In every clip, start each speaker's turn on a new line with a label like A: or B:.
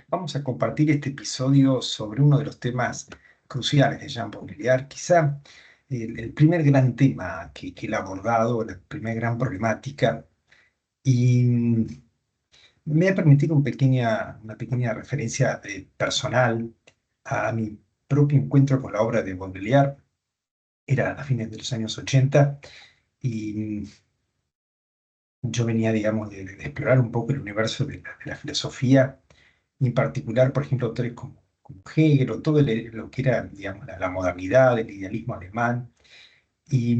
A: Vamos a compartir este episodio sobre uno de los temas cruciales de Jean Baudrillard, quizá el primer gran tema que él ha abordado, la primera gran problemática, y me voy a permitir una pequeña referencia personal a mi propio encuentro con la obra de Baudrillard. Era a fines de los años 80 y yo venía, digamos, de explorar un poco el universo de la filosofía, y en particular, por ejemplo, autores como Hegel o todo lo que era, digamos, la modernidad, el idealismo alemán, y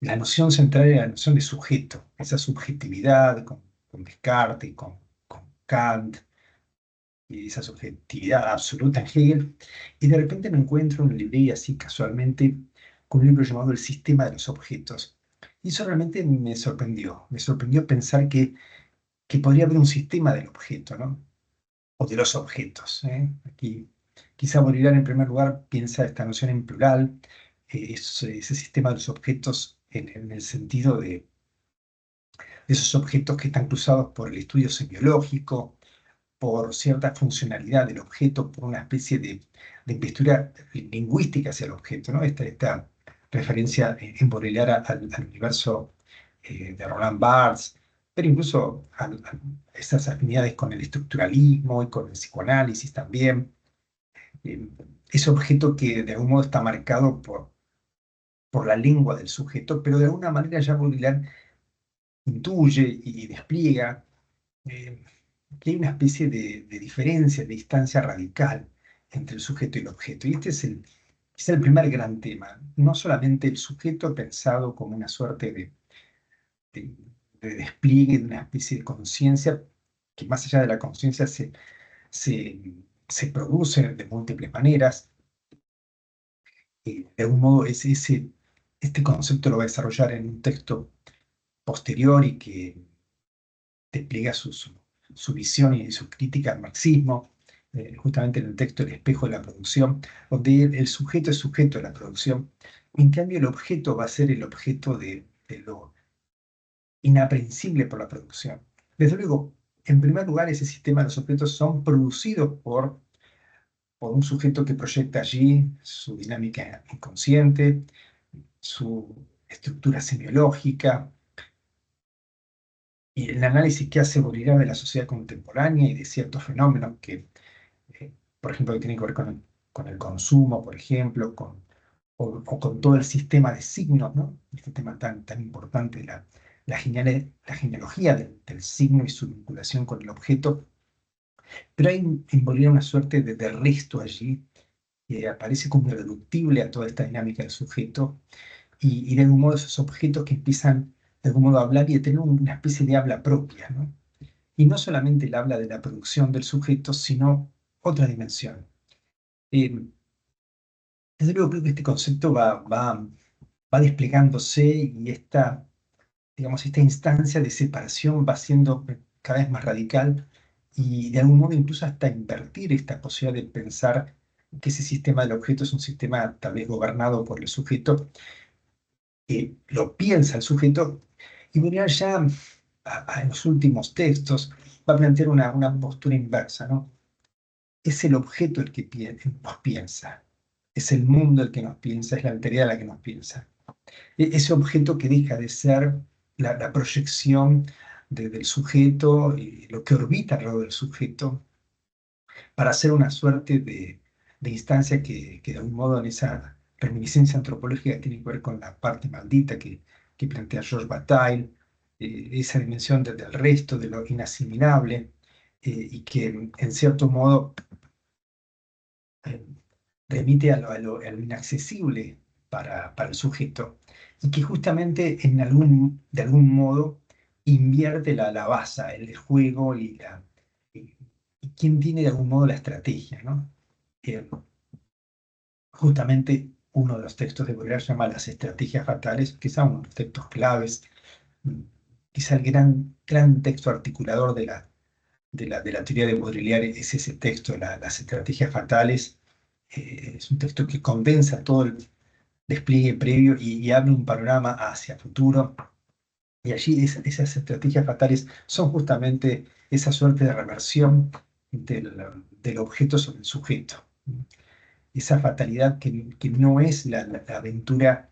A: la noción central era la noción de sujeto, esa subjetividad con Descartes, con Kant, y esa subjetividad absoluta en Hegel, y de repente me encuentro en una librería así casualmente con un libro llamado El sistema de los objetos. Y eso realmente me sorprendió pensar que podría haber un sistema del objeto, ¿no? O de los objetos, ¿eh? Aquí, quizá Baudrillard en primer lugar piensa esta noción en plural, ese sistema de los objetos en el sentido de esos objetos que están cruzados por el estudio semiológico, por cierta funcionalidad del objeto, por una especie de investigación lingüística hacia el objeto, ¿no? Esta referencia en Baudrillard al universo de Roland Barthes, pero incluso a esas afinidades con el estructuralismo y con el psicoanálisis también. Eh, Ese objeto que de algún modo está marcado por la lengua del sujeto, pero de alguna manera ya Baudrillard intuye y despliega eh, que hay una especie de diferencia, de distancia radical entre el sujeto y el objeto. Y este es el primer gran tema. No solamente el sujeto pensado como una suerte de- de despliegue de una especie de conciencia, que más allá de la conciencia se, se produce de múltiples maneras. De algún modo, este concepto lo va a desarrollar en un texto posterior y que despliega su visión y su crítica al marxismo, justamente en el texto El espejo de la producción, donde el sujeto es sujeto de la producción, en cambio el objeto va a ser el objeto de lo inaprehensible por la producción. Desde luego, en primer lugar, ese sistema de los objetos son producidos por un sujeto que proyecta allí su dinámica inconsciente, su estructura semiológica, y el análisis que hace Baudrillard de la sociedad contemporánea y de ciertos fenómenos que, por ejemplo, que tienen que ver con el consumo, por ejemplo, o con todo el sistema de signos, ¿no? Este tema tan importante, la genealogía del signo y su vinculación con el objeto, pero hay en Baudrillard una suerte de resto allí que aparece como irreductible a toda esta dinámica del sujeto y de algún modo esos objetos que empiezan de algún modo a hablar y a tener una especie de habla propia, ¿no? Y no solamente el habla de la producción del sujeto, sino otra dimensión. Eh, Desde luego creo que este concepto va desplegándose y digamos, esta instancia de separación va siendo cada vez más radical y de algún modo incluso hasta invertir esta posibilidad de pensar que ese sistema del objeto es un sistema tal vez gobernado por el sujeto, que lo piensa el sujeto, y Baudrillard ya en los últimos textos va a plantear una postura inversa, ¿no? Es el objeto el que nos piensa, es el mundo el que nos piensa, es la alteridad la que nos piensa. Ese objeto que deja de ser la proyección del sujeto y lo que orbita alrededor del sujeto para ser una suerte de instancia que de algún modo en esa reminiscencia antropológica tiene que ver con la parte maldita que plantea Georges Bataille, esa dimensión del resto, de lo inasimilable, y que en cierto modo eh, remite a lo inaccesible para el sujeto, y que justamente de algún modo invierte la baza, el juego y, y quién tiene de algún modo la estrategia, ¿no? Eh, Justamente uno de los textos de Baudrillard se llama Las estrategias fatales, quizá uno de los textos claves, mm, quizá el gran texto articulador de la teoría de Baudrillard es ese texto, Las estrategias fatales. Es un texto que condensa todo el despliegue previo y abre un panorama hacia futuro. Y allí esas estrategias fatales son justamente esa suerte de reversión del objeto sobre el sujeto. Esa fatalidad que no es la aventura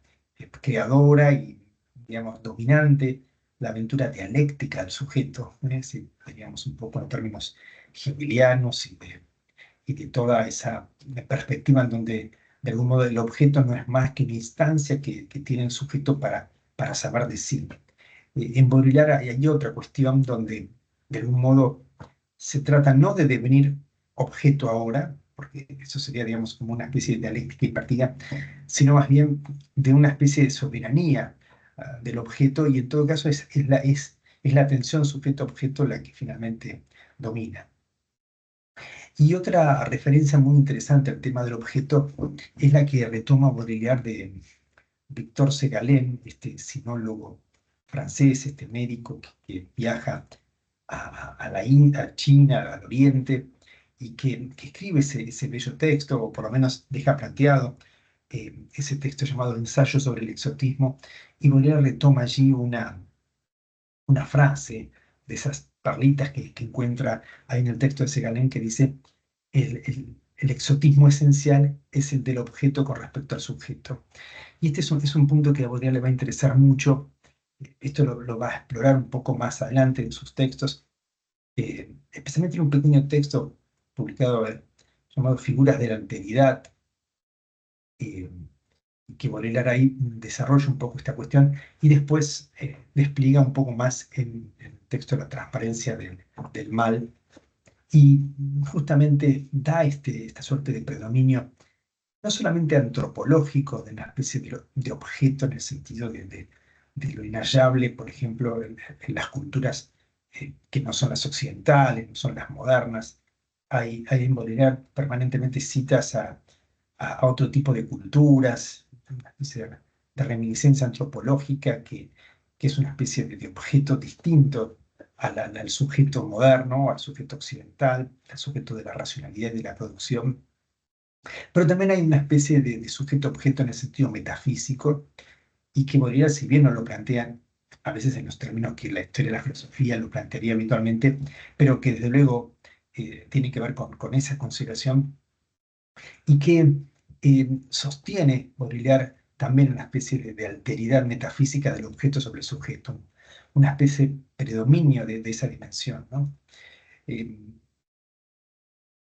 A: creadora y, digamos, dominante, la aventura dialéctica del sujeto, si veríamos un poco en términos hegelianos y de toda esa perspectiva en donde de algún modo el objeto no es más que una instancia que tiene el sujeto para saber de sí. En Baudrillard hay otra cuestión donde de algún modo se trata no de devenir objeto ahora, porque eso sería, digamos, como una especie de dialéctica y partida, sino más bien de una especie de soberanía del objeto, y en todo caso es la tensión sujeto-objeto la que finalmente domina. Y otra referencia muy interesante al tema del objeto es la que retoma Baudrillard de Victor Segalen, este sinólogo francés, este médico que viaja a la India, a China, al Oriente, y que escribe ese bello texto, o por lo menos deja planteado ese texto llamado Ensayo sobre el exotismo, y Baudrillard retoma allí una frase de esas perlitas que encuentra ahí en el texto de Segalen que dice, el exotismo esencial es el del objeto con respecto al sujeto. Y este es un punto que a Baudrillard le va a interesar mucho. Esto lo va a explorar un poco más adelante en sus textos. Especialmente en un pequeño texto publicado llamado Figuras de la Alteridad, eh, que Baudrillard ahí desarrolla un poco esta cuestión y después despliega un poco más en el texto La transparencia del mal, y justamente da esta suerte de predominio no solamente antropológico, de una especie de objeto en el sentido de lo inhallable, por ejemplo, en las culturas que no son las occidentales, no son las modernas. Hay en Baudrillard permanentemente citas a otro tipo de culturas, una especie de reminiscencia antropológica que es una especie de objeto distinto al sujeto moderno, al sujeto occidental, al sujeto de la racionalidad y de la producción. Pero también hay una especie de sujeto-objeto en el sentido metafísico, y que Baudrillard, si bien no lo plantean a veces en los términos que la historia de la filosofía lo plantearía habitualmente, pero que desde luego tiene que ver con esa consideración, y que sostiene Baudrillard también una especie de alteridad metafísica del objeto sobre el sujeto, una especie de predominio de esa dimensión, ¿no? Eh,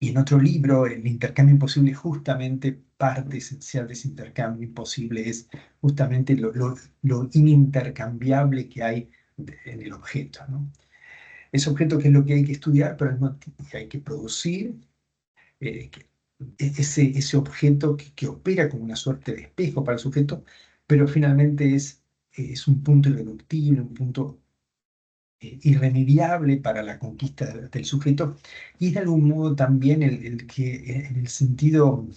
A: Y en otro libro, El intercambio imposible, justamente parte esencial de ese intercambio imposible es justamente lo inintercambiable que hay en el objeto, ¿no? Ese objeto que es lo que hay que estudiar, pero al mismo tiempo que hay que producir, ese objeto que opera como una suerte de espejo para el sujeto, pero finalmente es un punto irreductible, un punto irremediable para la conquista del sujeto, y es de algún modo también el que, en el sentido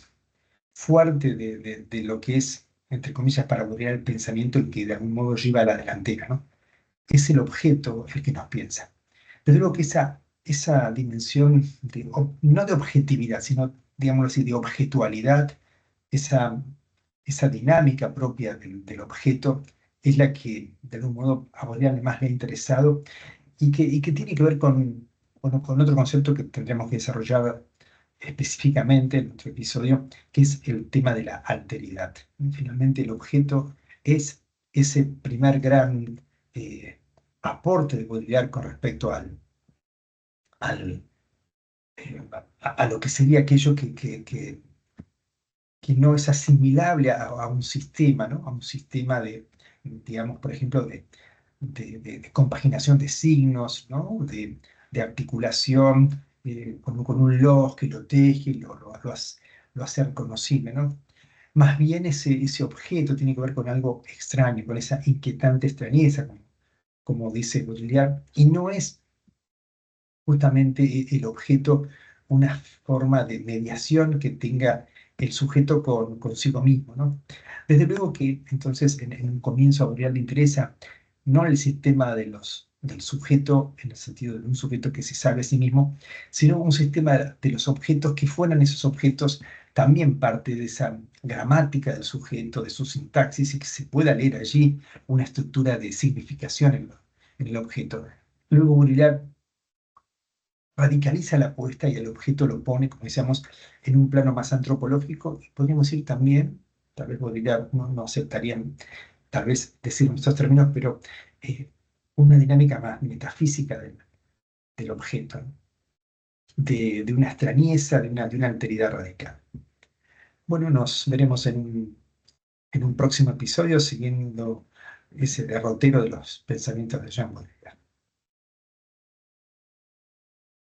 A: fuerte de lo que es, entre comillas, para Baudrillard el pensamiento, el que de algún modo lleva a la delantera, ¿no? Es el objeto el que nos piensa. Pero digo que esa dimensión, no de objetividad, sino, digámoslo así, de objetualidad, esa, esa dinámica propia del objeto, es la que de algún modo a Baudrillard más le ha interesado, y que tiene que ver bueno, con otro concepto que tendremos que desarrollar específicamente en nuestro episodio, que es el tema de la alteridad. Finalmente, el objeto es ese primer gran aporte de Baudrillard con respecto al, a lo que sería aquello que no es asimilable a un sistema, ¿no? A un sistema digamos, por ejemplo, de compaginación de signos, ¿no? De articulación con un log que lo teje y lo hace reconocible, ¿no? Más bien ese objeto tiene que ver con algo extraño, con esa inquietante extrañeza, como dice Baudrillard, y no es justamente el objeto una forma de mediación que tenga el sujeto consigo mismo, ¿no? Desde luego que entonces en un comienzo a Baudrillard le interesa no el sistema del sujeto en el sentido de un sujeto que se sabe a sí mismo, sino un sistema de los objetos que fueran esos objetos también parte de esa gramática del sujeto, de su sintaxis, y que se pueda leer allí una estructura de significación en el objeto. Luego Baudrillard radicaliza la apuesta y el objeto lo pone, como decíamos, en un plano más antropológico. Y podríamos ir también, tal vez no aceptarían, tal vez decir en estos términos, pero eh, una dinámica más metafísica del objeto, ¿no? De una extrañeza, de una alteridad radical. Bueno, nos veremos en un próximo episodio siguiendo ese derrotero de los pensamientos de Jean Baudrillard.